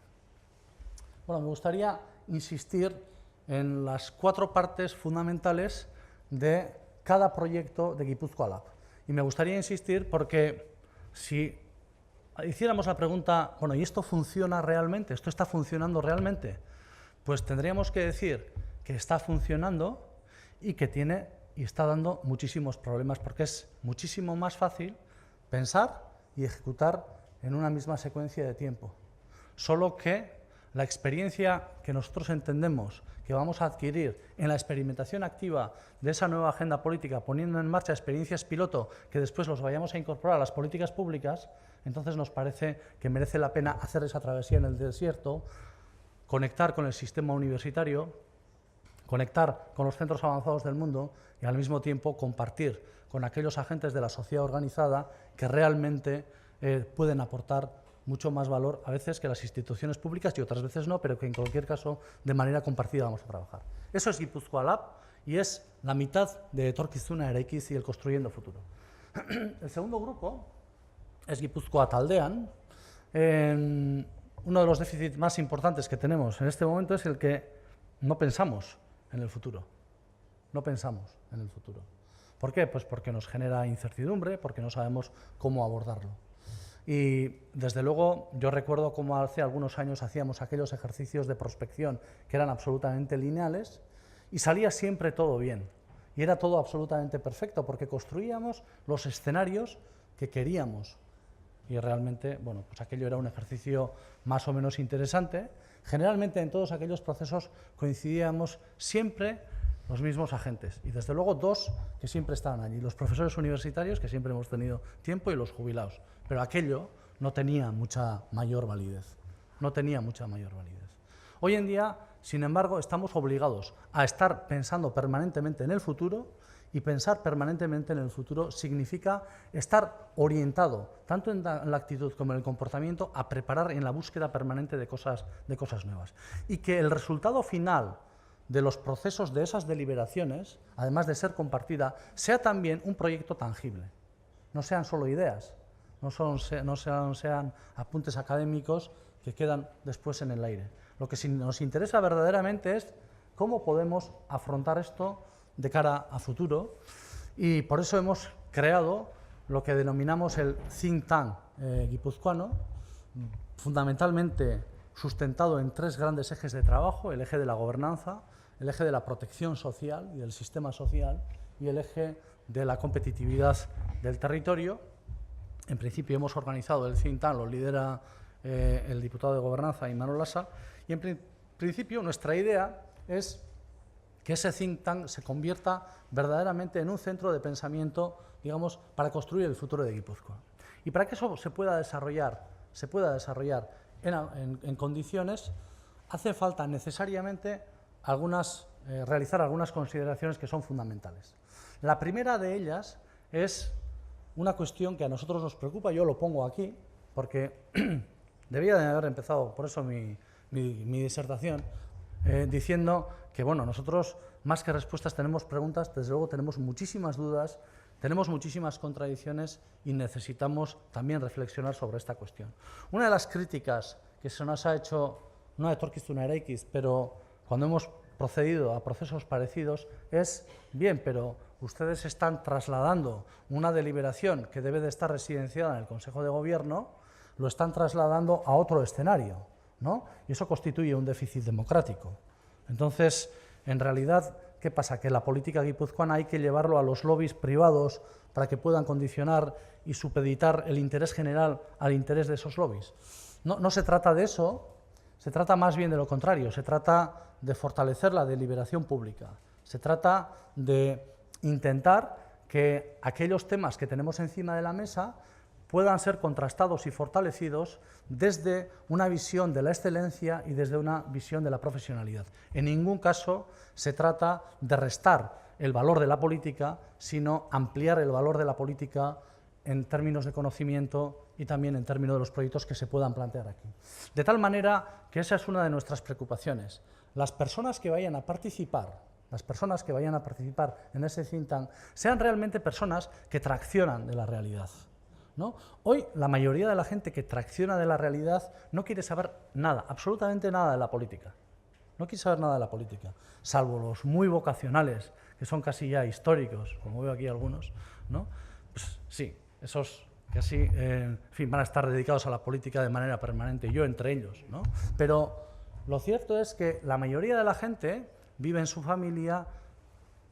Bueno, me gustaría insistir en las 4 partes fundamentales de cada proyecto de Gipuzkoa Lab. Y me gustaría insistir porque si hiciéramos la pregunta, bueno, ¿y esto funciona realmente? ¿Esto está funcionando realmente? Pues tendríamos que decir que está funcionando y que tiene y está dando muchísimos problemas, porque es muchísimo más fácil pensar y ejecutar en una misma secuencia de tiempo. Solo que la experiencia que nosotros entendemos que vamos a adquirir en la experimentación activa de esa nueva agenda política, poniendo en marcha experiencias piloto que después los vayamos a incorporar a las políticas públicas, entonces nos parece que merece la pena hacer esa travesía en el desierto, conectar con el sistema universitario, conectar con los centros avanzados del mundo y al mismo tiempo compartir con aquellos agentes de la sociedad organizada que realmente pueden aportar mucho más valor a veces que las instituciones públicas y otras veces no, pero que en cualquier caso de manera compartida vamos a trabajar. Eso es Gipuzkoa Lab y es la mitad de Etorkizuna Eraikiz y el Construyendo Futuro. El segundo grupo es Gipuzkoa Taldean. Uno de los déficits más importantes que tenemos en este momento es el que no pensamos en el futuro. No pensamos en el futuro. ¿Por qué? Pues porque nos genera incertidumbre, porque no sabemos cómo abordarlo. Y desde luego yo recuerdo cómo hace algunos años hacíamos aquellos ejercicios de prospección que eran absolutamente lineales y salía siempre todo bien. Y era todo absolutamente perfecto porque construíamos los escenarios que queríamos. Y realmente, bueno, pues aquello era un ejercicio más o menos interesante. Generalmente en todos aquellos procesos coincidíamos siempre los mismos agentes y desde luego 2 que siempre estaban allí, los profesores universitarios que siempre hemos tenido tiempo y los jubilados, pero aquello no tenía mucha mayor validez, Hoy en día, sin embargo, estamos obligados a estar pensando permanentemente en el futuro y pensar permanentemente en el futuro significa estar orientado, tanto en la actitud como en el comportamiento, a preparar en la búsqueda permanente de cosas nuevas. Y que el resultado final de los procesos de esas deliberaciones, además de ser compartida, sea también un proyecto tangible. No sean solo ideas, no sean apuntes académicos que quedan después en el aire. Lo que nos interesa verdaderamente es cómo podemos afrontar esto de cara a futuro y por eso hemos creado lo que denominamos el think tank guipuzcoano, fundamentalmente sustentado en 3 grandes ejes de trabajo: el eje de la gobernanza, el eje de la protección social y del sistema social y el eje de la competitividad del territorio. En principio hemos organizado el think tank, lo lidera el diputado de Gobernanza, Imanol Lasa, y en principio nuestra idea es que ese think tank se convierta verdaderamente en un centro de pensamiento, digamos, para construir el futuro de Guipúzcoa. Y para que eso se pueda desarrollar en condiciones, hace falta necesariamente realizar algunas consideraciones que son fundamentales. La primera de ellas es una cuestión que a nosotros nos preocupa, yo lo pongo aquí, porque debía de haber empezado, por eso mi disertación, diciendo que, bueno, nosotros más que respuestas tenemos preguntas, desde luego tenemos muchísimas dudas, tenemos muchísimas contradicciones y necesitamos también reflexionar sobre esta cuestión. Una de las críticas que se nos ha hecho, no a etorkizuna eraikiz, pero cuando hemos procedido a procesos parecidos, es, bien, pero ustedes están trasladando una deliberación que debe de estar residenciada en el Consejo de Gobierno, lo están trasladando a otro escenario, ¿no? Y eso constituye un déficit democrático. Entonces, en realidad, ¿qué pasa? Que la política guipuzcoana hay que llevarlo a los lobbies privados para que puedan condicionar y supeditar el interés general al interés de esos lobbies. No se trata de eso, se trata más bien de lo contrario, se trata de fortalecer la deliberación pública, se trata de intentar que aquellos temas que tenemos encima de la mesa puedan ser contrastados y fortalecidos desde una visión de la excelencia y desde una visión de la profesionalidad. En ningún caso se trata de restar el valor de la política, sino ampliar el valor de la política en términos de conocimiento y también en términos de los proyectos que se puedan plantear aquí. De tal manera que esa es una de nuestras preocupaciones. Las personas que vayan a participar en ese think tank sean realmente personas que traccionan de la realidad, ¿no? Hoy la mayoría de la gente que tracciona de la realidad no quiere saber nada, absolutamente nada de la política. No quiere saber nada de la política, salvo los muy vocacionales, que son casi ya históricos, como veo aquí algunos, ¿no? Pues sí, esos casi, en fin, van a estar dedicados a la política de manera permanente, yo entre ellos, ¿no? Pero lo cierto es que la mayoría de la gente vive en su familia,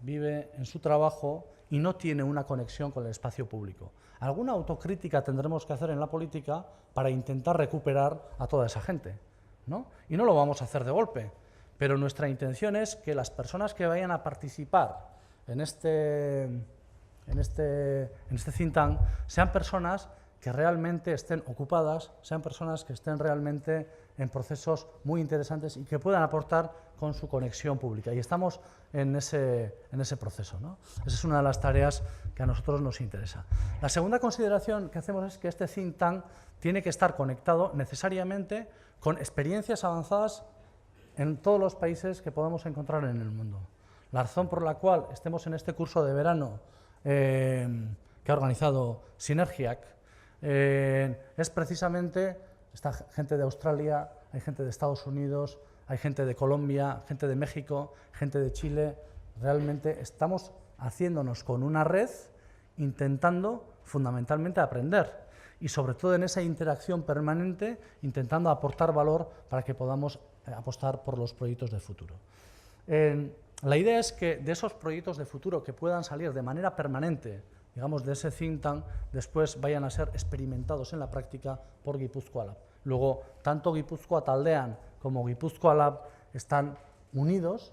vive en su trabajo y no tiene una conexión con el espacio público. Alguna autocrítica tendremos que hacer en la política para intentar recuperar a toda esa gente, ¿no? Y no lo vamos a hacer de golpe, pero nuestra intención es que las personas que vayan a participar en este think tank sean personas que realmente estén ocupadas, sean personas que estén realmente en procesos muy interesantes y que puedan aportar con su conexión pública. Y estamos en ese proceso, ¿no? Esa es una de las tareas que a nosotros nos interesa. La segunda consideración que hacemos es que este think tank tiene que estar conectado necesariamente con experiencias avanzadas en todos los países que podamos encontrar en el mundo. La razón por la cual estemos en este curso de verano que ha organizado Synergiac es precisamente esta gente de Australia, hay gente de Estados Unidos, hay gente de Colombia, gente de México, gente de Chile. Realmente estamos haciéndonos con una red intentando fundamentalmente aprender y sobre todo en esa interacción permanente intentando aportar valor para que podamos apostar por los proyectos de futuro. La idea es que de esos proyectos de futuro que puedan salir de manera permanente, digamos, de ese think tank, después vayan a ser experimentados en la práctica por Gipuzkoa Lab. Luego, tanto Gipuzkoa Taldean como Gipuzkoa Lab están unidos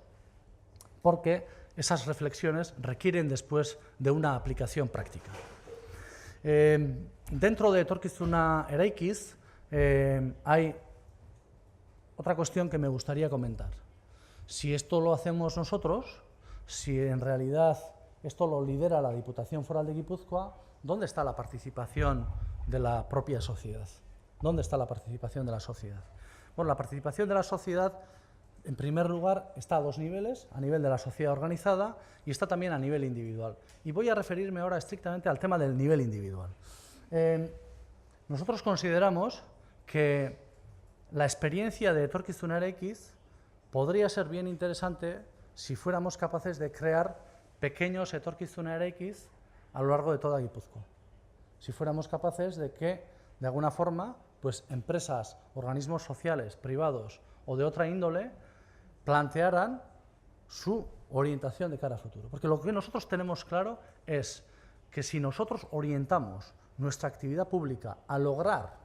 porque esas reflexiones requieren después de una aplicación práctica. Dentro de etorkizuna eraikiz hay otra cuestión que me gustaría comentar. Si esto lo hacemos nosotros, si en realidad esto lo lidera la Diputación Foral de Guipúzcoa, ¿dónde está la participación de la propia sociedad? ¿Dónde está la participación de la sociedad? Bueno, la participación de la sociedad, en primer lugar, está a dos niveles, a nivel de la sociedad organizada y está también a nivel individual. Y voy a referirme ahora estrictamente al tema del nivel individual. Nosotros consideramos que la experiencia de etorkizuna eraikiz podría ser bien interesante si fuéramos capaces de crear pequeños etorkizuna eraikiz a lo largo de toda Guipúzcoa. Si fuéramos capaces de que, de alguna forma, pues empresas, organismos sociales, privados o de otra índole, plantearan su orientación de cara a futuro. Porque lo que nosotros tenemos claro es que si nosotros orientamos nuestra actividad pública a lograr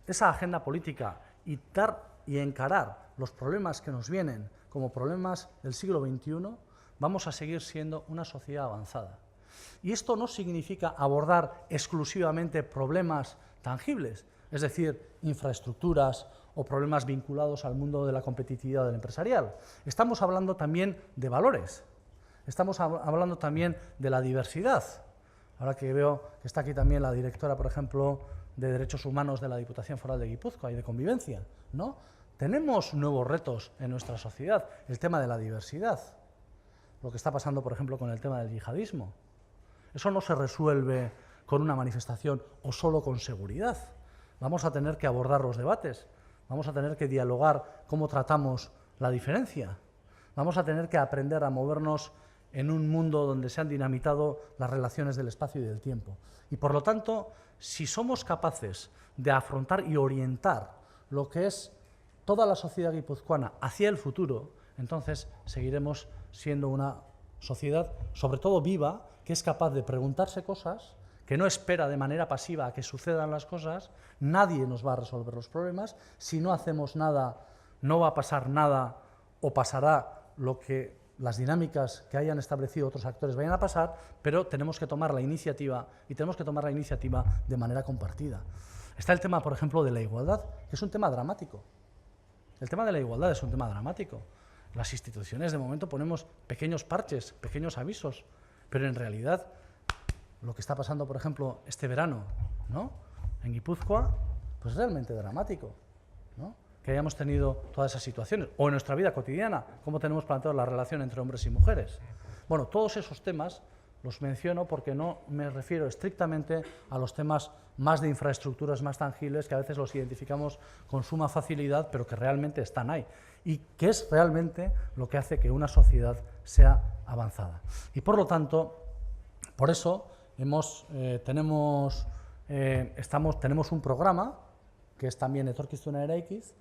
esa agenda política y encarar los problemas que nos vienen como problemas del siglo XXI, vamos a seguir siendo una sociedad avanzada. Y esto no significa abordar exclusivamente problemas tangibles, es decir, infraestructuras o problemas vinculados al mundo de la competitividad del empresarial. Estamos hablando también de valores, estamos hablando también de la diversidad. Ahora que veo que está aquí también la directora, por ejemplo, de Derechos Humanos de la Diputación Foral de Guipúzcoa y de Convivencia, ¿no? Tenemos nuevos retos en nuestra sociedad, el tema de la diversidad, lo que está pasando, por ejemplo, con el tema del yihadismo. Eso no se resuelve con una manifestación o solo con seguridad. Vamos a tener que abordar los debates, vamos a tener que dialogar cómo tratamos la diferencia, vamos a tener que aprender a movernos en un mundo donde se han dinamitado las relaciones del espacio y del tiempo. Y por lo tanto, si somos capaces de afrontar y orientar lo que es toda la sociedad guipuzcoana hacia el futuro, entonces seguiremos siendo una sociedad, sobre todo viva, que es capaz de preguntarse cosas, que no espera de manera pasiva a que sucedan las cosas. Nadie nos va a resolver los problemas. Si no hacemos nada, no va a pasar nada o pasará lo que las dinámicas que hayan establecido otros actores vayan a pasar, pero tenemos que tomar la iniciativa y tenemos que tomar la iniciativa de manera compartida. Está el tema, por ejemplo, de la igualdad, que es un tema dramático. El tema de la igualdad es un tema dramático. Las instituciones de momento ponemos pequeños parches, pequeños avisos, pero en realidad lo que está pasando, por ejemplo, este verano, ¿no?, en Guipúzcoa, pues es realmente dramático, ¿no?, que hayamos tenido todas esas situaciones, o en nuestra vida cotidiana, cómo tenemos planteado la relación entre hombres y mujeres. Bueno, todos esos temas los menciono porque no me refiero estrictamente a los temas más de infraestructuras más tangibles, que a veces los identificamos con suma facilidad, pero que realmente están ahí, y que es realmente lo que hace que una sociedad sea avanzada. Y por lo tanto, por eso tenemos un programa, que es también Etorkizuna Eraikiz,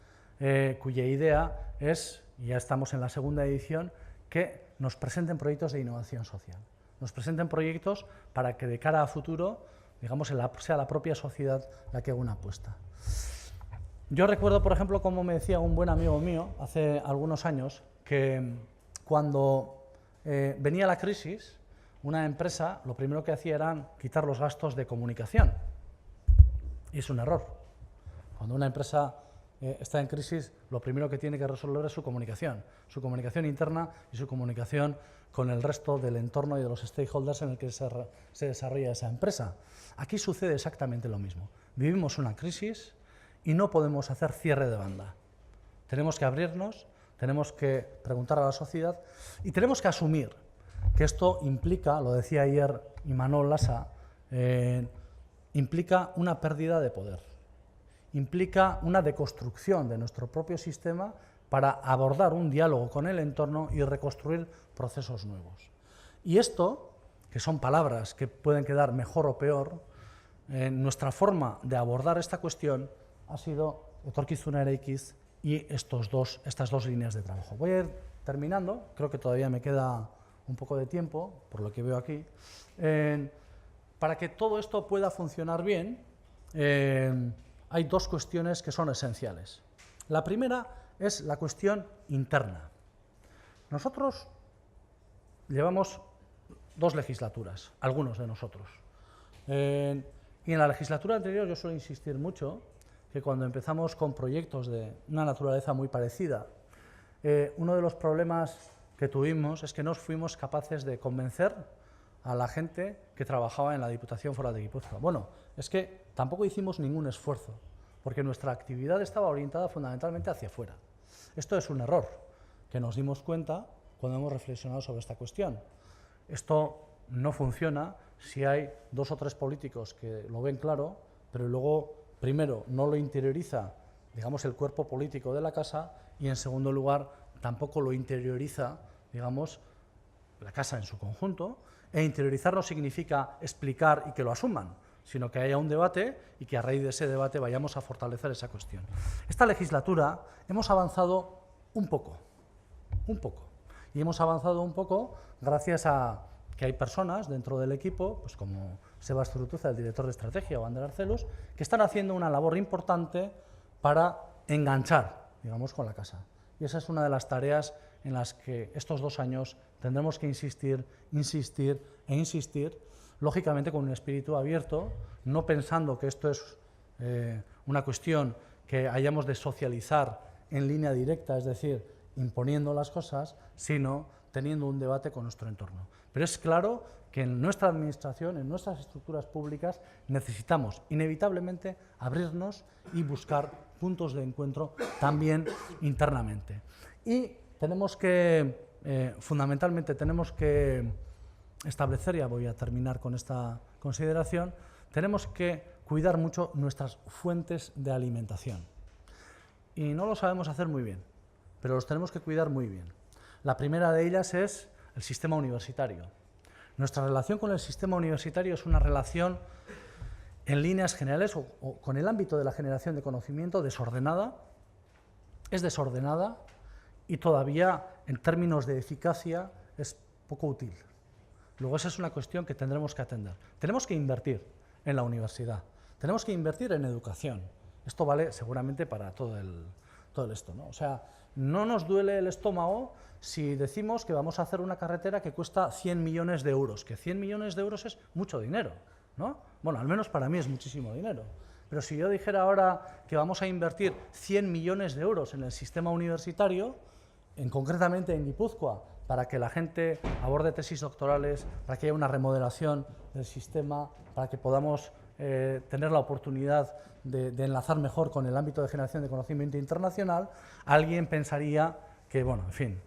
cuya idea es, y ya estamos en la segunda edición, que nos presenten proyectos de innovación social. Nos presenten proyectos para que de cara a futuro, digamos, sea la propia sociedad la que haga una apuesta. Yo recuerdo, por ejemplo, como me decía un buen amigo mío hace algunos años, que cuando venía la crisis, una empresa lo primero que hacía era quitar los gastos de comunicación. Y es un error. Cuando una empresa está en crisis, lo primero que tiene que resolver es su comunicación interna y su comunicación con el resto del entorno y de los stakeholders en el que se desarrolla esa empresa. Aquí sucede exactamente lo mismo. Vivimos una crisis y no podemos hacer cierre de banda. Tenemos que abrirnos, tenemos que preguntar a la sociedad y tenemos que asumir que esto implica, lo decía ayer Imanol Lasa, implica una pérdida de poder. Implica una deconstrucción de nuestro propio sistema para abordar un diálogo con el entorno y reconstruir procesos nuevos. Y esto, que son palabras que pueden quedar mejor o peor, nuestra forma de abordar esta cuestión ha sido Etorkizuna Eraikiz y estas dos líneas de trabajo. Voy a ir terminando, creo que todavía me queda un poco de tiempo, por lo que veo aquí. Para que todo esto pueda funcionar bien, hay dos cuestiones que son esenciales. La primera es la cuestión interna. Nosotros llevamos 2 legislaturas, algunos de nosotros. Y en la legislatura anterior yo suelo insistir mucho que cuando empezamos con proyectos de una naturaleza muy parecida, uno de los problemas que tuvimos es que no fuimos capaces de convencer a la gente que trabajaba en la Diputación Foral de Guipúzcoa. Bueno, es que tampoco hicimos ningún esfuerzo, porque nuestra actividad estaba orientada fundamentalmente hacia afuera. Esto es un error que nos dimos cuenta cuando hemos reflexionado sobre esta cuestión. Esto no funciona si hay 2 o 3 políticos que lo ven claro, pero luego, primero, no lo interioriza, digamos, el cuerpo político de la casa, y en segundo lugar, tampoco lo interioriza, digamos, la casa en su conjunto. E interiorizar no significa explicar y que lo asuman, sino que haya un debate y que a raíz de ese debate vayamos a fortalecer esa cuestión. Esta legislatura hemos avanzado un poco, y hemos avanzado un poco gracias a que hay personas dentro del equipo, pues como Sebas Zurutuza, el director de estrategia, o Ander Arcelus, que están haciendo una labor importante para enganchar, digamos, con la casa. Y esa es una de las tareas en las que estos 2 años tendremos que insistir, insistir e insistir, lógicamente con un espíritu abierto, no pensando que esto es una cuestión que hayamos de socializar en línea directa, es decir, imponiendo las cosas, sino teniendo un debate con nuestro entorno. Pero es claro que en nuestra administración, en nuestras estructuras públicas, necesitamos inevitablemente abrirnos y buscar puntos de encuentro también internamente. Y tenemos que, fundamentalmente, tenemos que establecer, ya voy a terminar con esta consideración, tenemos que cuidar mucho nuestras fuentes de alimentación. Y no lo sabemos hacer muy bien, pero los tenemos que cuidar muy bien. La primera de ellas es el sistema universitario. Nuestra relación con el sistema universitario es una relación, en líneas generales, o con el ámbito de la generación de conocimiento, desordenada. Es desordenada y todavía, en términos de eficacia, es poco útil. Luego, esa es una cuestión que tendremos que atender. Tenemos que invertir en la universidad, tenemos que invertir en educación. Esto vale seguramente para todo esto, ¿no? O sea, no nos duele el estómago si decimos que vamos a hacer una carretera que cuesta 100 millones de euros, que 100 millones de euros es mucho dinero, ¿no? Bueno, al menos para mí es muchísimo dinero. Pero si yo dijera ahora que vamos a invertir 100 millones de euros en el sistema universitario, concretamente en Guipúzcoa, para que la gente aborde tesis doctorales, para que haya una remodelación del sistema, para que podamos tener la oportunidad de enlazar mejor con el ámbito de generación de conocimiento internacional, alguien pensaría que, bueno, en fin,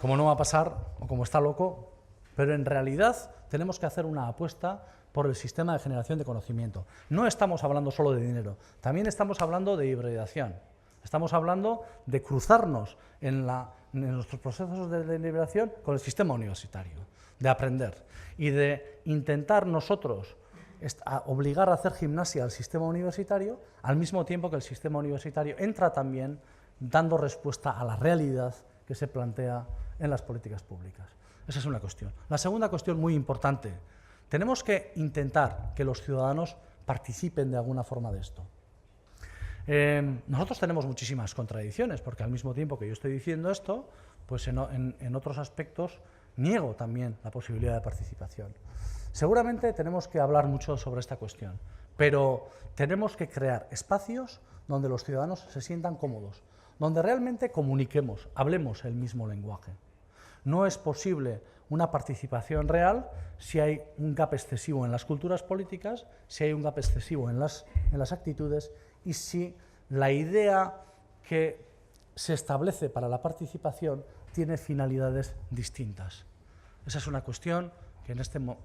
como no va a pasar, o como está loco, pero en realidad tenemos que hacer una apuesta por el sistema de generación de conocimiento. No estamos hablando solo de dinero, también estamos hablando de hibridación. Estamos hablando de cruzarnos en nuestros procesos de deliberación con el sistema universitario, de aprender y de intentar nosotros obligar a hacer gimnasia al sistema universitario, al mismo tiempo que el sistema universitario entra también dando respuesta a la realidad que se plantea en las políticas públicas. Esa es una cuestión. La segunda cuestión muy importante, tenemos que intentar que los ciudadanos participen de alguna forma de esto. Nosotros tenemos muchísimas contradicciones, porque al mismo tiempo que yo estoy diciendo esto, pues en otros aspectos niego también la posibilidad de participación. Seguramente tenemos que hablar mucho sobre esta cuestión, pero tenemos que crear espacios donde los ciudadanos se sientan cómodos, donde realmente comuniquemos, hablemos el mismo lenguaje. No es posible una participación real si hay un gap excesivo en las culturas políticas, si hay un gap excesivo en las actitudes y si la idea que se establece para la participación tiene finalidades distintas. Esa es una cuestión que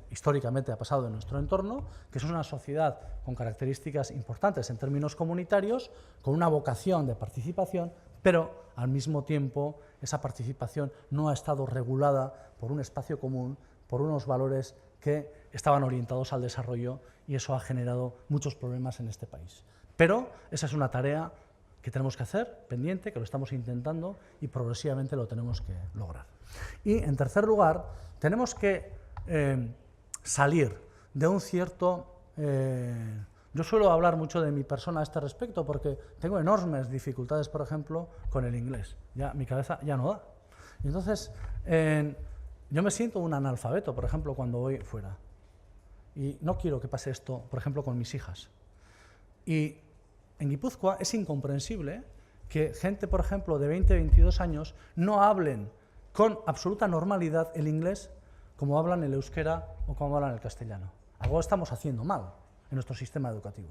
históricamente ha pasado en nuestro entorno, que es una sociedad con características importantes en términos comunitarios, con una vocación de participación, pero al mismo tiempo esa participación no ha estado regulada por un espacio común, por unos valores que estaban orientados al desarrollo, y eso ha generado muchos problemas en este país. Pero esa es una tarea que tenemos que hacer, pendiente, que lo estamos intentando y progresivamente lo tenemos que lograr. Y en tercer lugar, tenemos que salir de un cierto... yo suelo hablar mucho de mi persona a este respecto porque tengo enormes dificultades, por ejemplo, con el inglés. Ya, mi cabeza ya no da. Y entonces, yo me siento un analfabeto, por ejemplo, cuando voy fuera. Y no quiero que pase esto, por ejemplo, con mis hijas. Y en Guipúzcoa es incomprensible que gente, por ejemplo, de 20, 22 años no hablen con absoluta normalidad el inglés como hablan el euskera o como hablan el castellano. Algo estamos haciendo mal en nuestro sistema educativo.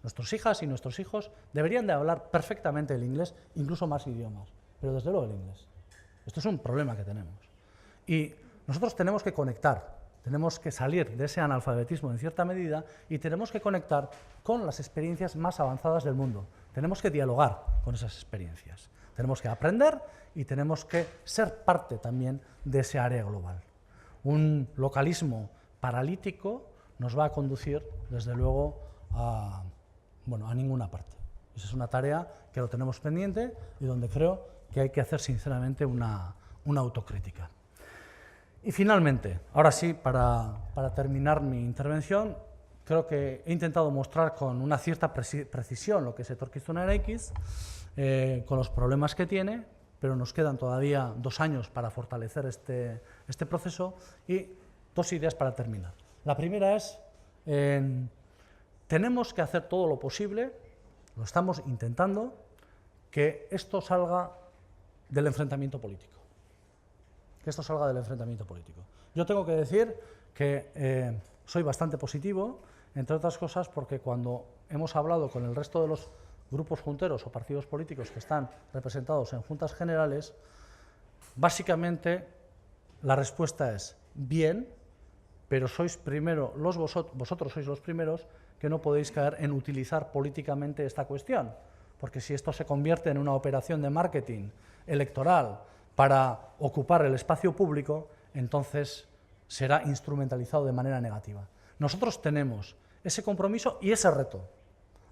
Nuestras hijas y nuestros hijos deberían de hablar perfectamente el inglés, incluso más idiomas, pero desde luego el inglés. Esto es un problema que tenemos. Y nosotros tenemos que conectar, tenemos que salir de ese analfabetismo en cierta medida y tenemos que conectar con las experiencias más avanzadas del mundo. Tenemos que dialogar con esas experiencias. Tenemos que aprender y tenemos que ser parte también de ese área global. Un localismo paralítico nos va a conducir, desde luego, a ninguna parte. Esa es una tarea que lo tenemos pendiente y donde creo que hay que hacer sinceramente una autocrítica. Y finalmente, ahora sí, para terminar mi intervención, creo que he intentado mostrar con una cierta precisión lo que es Etorkizuna Eraikiz, con los problemas que tiene, pero nos quedan todavía 2 años para fortalecer este proceso y 2 ideas para terminar. La primera es, tenemos que hacer todo lo posible, lo estamos intentando, que esto salga del enfrentamiento político. Yo tengo que decir que soy bastante positivo, entre otras cosas porque cuando hemos hablado con el resto de los grupos junteros o partidos políticos que están representados en juntas generales, básicamente la respuesta es bien, pero vosotros sois los primeros que no podéis caer en utilizar políticamente esta cuestión, porque si esto se convierte en una operación de marketing electoral para ocupar el espacio público, entonces será instrumentalizado de manera negativa. Nosotros tenemos ese compromiso y ese reto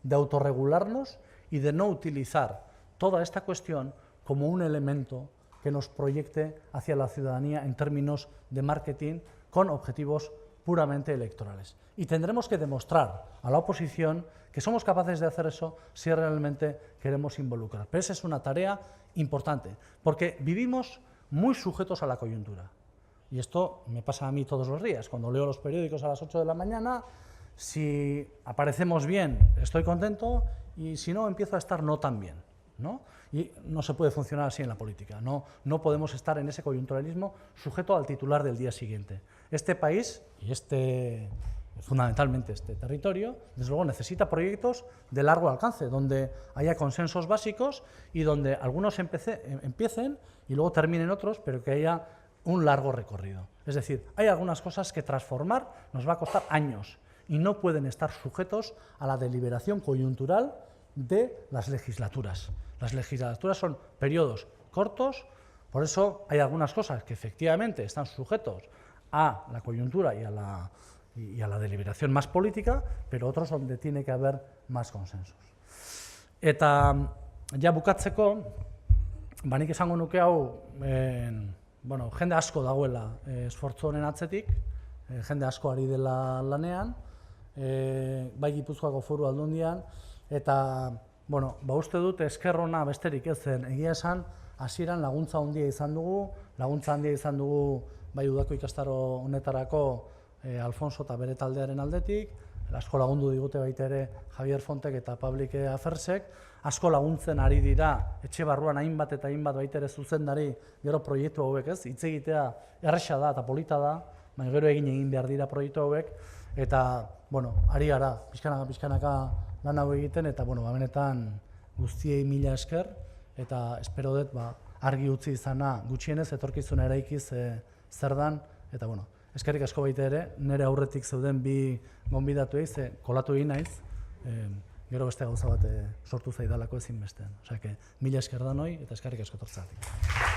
de autorregularnos y de no utilizar toda esta cuestión como un elemento que nos proyecte hacia la ciudadanía en términos de marketing con objetivos puramente electorales. Y tendremos que demostrar a la oposición que somos capaces de hacer eso si realmente queremos involucrar. Pero esa es una tarea importante, porque vivimos muy sujetos a la coyuntura. Y esto me pasa a mí todos los días. Cuando leo los periódicos a las 8 de la mañana, si aparecemos bien, estoy contento, y si no, empiezo a estar no tan bien, ¿no? Y no se puede funcionar así en la política. No podemos estar en ese coyunturalismo sujeto al titular del día siguiente. Este país y fundamentalmente este territorio, desde luego necesita proyectos de largo alcance, donde haya consensos básicos y donde algunos empiecen y luego terminen otros, pero que haya un largo recorrido. Es decir, hay algunas cosas que transformar nos va a costar años y no pueden estar sujetos a la deliberación coyuntural de las legislaturas. Las legislaturas son periodos cortos, por eso hay algunas cosas que efectivamente están sujetos a la coyuntura y a la deliberación más política, pero otros donde tiene que haber más consensos. Eta ja bukatzeko, nik esango nuke hau, jende asko dagoela esfortzu honen atzetik, jende asko ari dela lanean, bai Gipuzkoako Foru Aldundian, eta uste dut esker ona besterik ez zen, egia esan, hasieran laguntza handia izan dugu, bai udako ikastaro honetarako Alfonso eta bere taldearen aldetik, asko lagundu digute baita ere Javier Fontek eta Public Affairsek, asko laguntzen ari dira etxe barruan hainbat eta hainbat baita ere zuzendari gero proiektu hauek, ez? Hitz egitea erresa da eta polita da, baina gero egin behar dira proiektu hauek, eta, ari gara, pixkanaka lan hau egiten, eta, benetan guztiei mila esker, eta espero dut, argi utzi izana gutxienez, etorkizuna eraikiz zer dan, eta, eskerrik asko baita ere, nire aurretik zeuden bi gonbidatuei, ze kolatu egin naiz, gero beste gauza bat sortu zaidalako ezinbestean. Osea, mila esker danoi, eta eskerrik asko tortzatik.